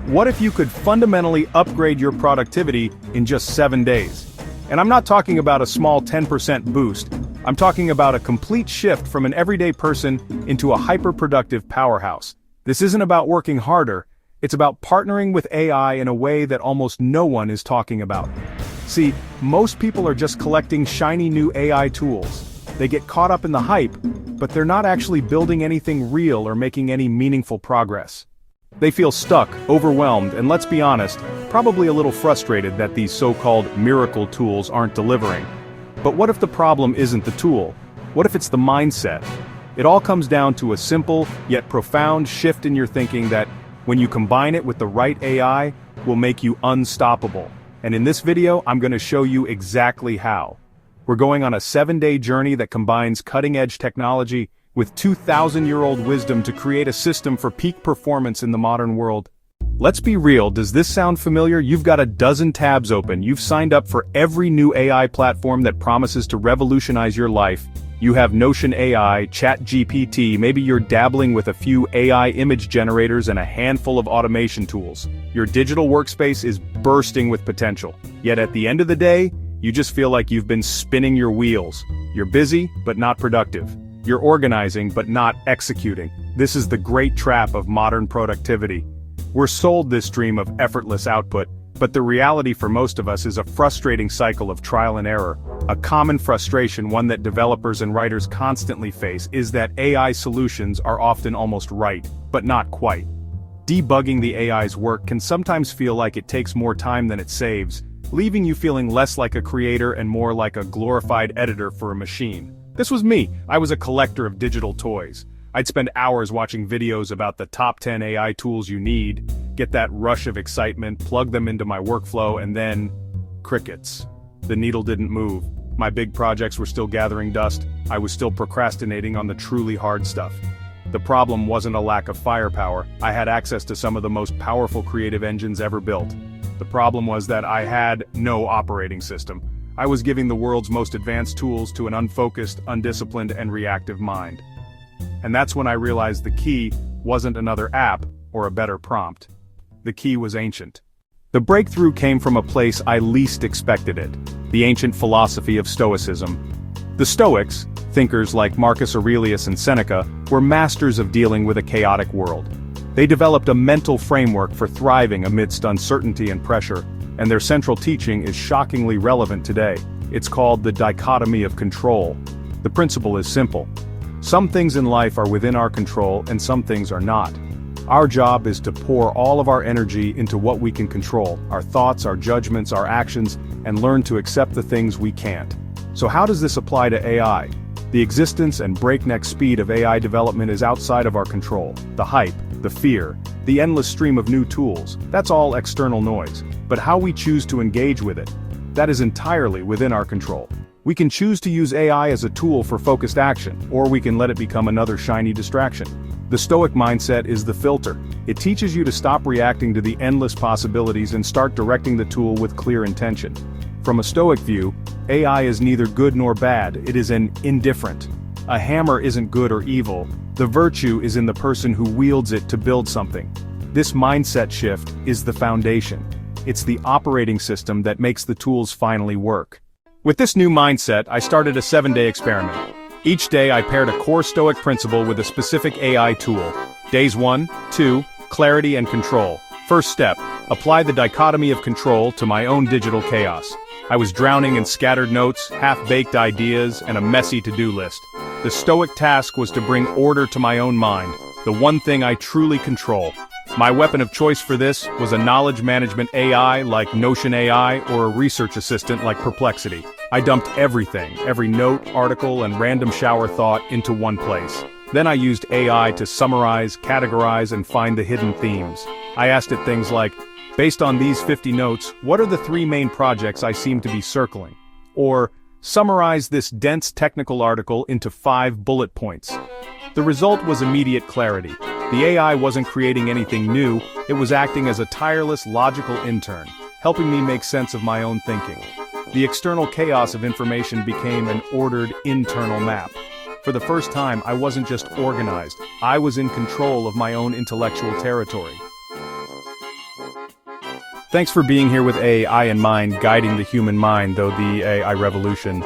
What if you could fundamentally upgrade your productivity in just 7 days? And I'm not talking about a small 10% boost. I'm talking about a complete shift from an everyday person into a hyper-productive powerhouse. This isn't about working harder, it's about partnering with AI in a way that almost no one is talking about. See, most people are just collecting shiny new AI tools. They get caught up in the hype, but they're not actually building anything real or making any meaningful progress. They feel stuck, overwhelmed, and let's be honest, probably a little frustrated that these so-called miracle tools aren't delivering. But what if the problem isn't the tool? What if it's the mindset? It all comes down to a simple, yet profound shift in your thinking that, when you combine it with the right AI, will make you unstoppable. And in this video, I'm going to show you exactly how. We're going on a 7-day journey that combines cutting-edge technology with 2,000-year-old wisdom to create a system for peak performance in the modern world. Let's be real, does this sound familiar? You've got a dozen tabs open, you've signed up for every new AI platform that promises to revolutionize your life. You have Notion AI, ChatGPT, maybe you're dabbling with a few AI image generators and a handful of automation tools. Your digital workspace is bursting with potential. Yet at the end of the day, you just feel like you've been spinning your wheels. You're busy, but not productive. You're organizing, but not executing. This is the great trap of modern productivity. We're sold this dream of effortless output, but the reality for most of us is a frustrating cycle of trial and error. A common frustration, one that developers and writers constantly face, is that AI solutions are often almost right, but not quite. Debugging the AI's work can sometimes feel like it takes more time than it saves, leaving you feeling less like a creator and more like a glorified editor for a machine. This was me. I was a collector of digital toys. I'd spend hours watching videos about the top 10 AI tools you need, get that rush of excitement, plug them into my workflow, and then crickets. The needle didn't move. My big projects were still gathering dust. I was still procrastinating on the truly hard stuff. The problem wasn't a lack of firepower. I had access to some of the most powerful creative engines ever built. The problem was that I had no operating system. I was giving the world's most advanced tools to an unfocused, undisciplined, and reactive mind. And that's when I realized the key wasn't another app or a better prompt. The key was ancient. The breakthrough came from a place I least expected it: the ancient philosophy of Stoicism. The Stoics, thinkers like Marcus Aurelius and Seneca, were masters of dealing with a chaotic world. They developed a mental framework for thriving amidst uncertainty and pressure, and their central teaching is shockingly relevant today. It's called the dichotomy of control. The principle is simple. Some things in life are within our control and some things are not. Our job is to pour all of our energy into what we can control, our thoughts, our judgments, our actions, and learn to accept the things we can't. So how does this apply to AI? The existence and breakneck speed of AI development is outside of our control. The hype, the fear, the endless stream of new tools, that's all external noise. But how we choose to engage with it, that is entirely within our control. We can choose to use AI as a tool for focused action, or we can let it become another shiny distraction. The Stoic mindset is the filter. It teaches you to stop reacting to the endless possibilities and start directing the tool with clear intention. From a Stoic view, AI is neither good nor bad, it is an indifferent. A hammer isn't good or evil, the virtue is in the person who wields it to build something. This mindset shift is the foundation. It's the operating system that makes the tools finally work. With this new mindset, I started a 7-day experiment. Each day I paired a core Stoic principle with a specific AI tool. Days 1, 2, clarity and control. First step, apply the dichotomy of control to my own digital chaos. I was drowning in scattered notes, half-baked ideas, and a messy to-do list. The Stoic task was to bring order to my own mind, the one thing I truly control. My weapon of choice for this was a knowledge management AI like Notion AI or a research assistant like Perplexity. I dumped everything, every note, article, and random shower thought into one place. Then I used AI to summarize, categorize, and find the hidden themes. I asked it things like, based on these 50 notes, what are the 3 main projects I seem to be circling? Or, summarize this dense technical article into 5 bullet points. The result was immediate clarity. The AI wasn't creating anything new, it was acting as a tireless, logical intern, helping me make sense of my own thinking. The external chaos of information became an ordered internal map. For the first time, I wasn't just organized, I was in control of my own intellectual territory. Thanks for being here with AI in mind, guiding the human mind, though the AI revolution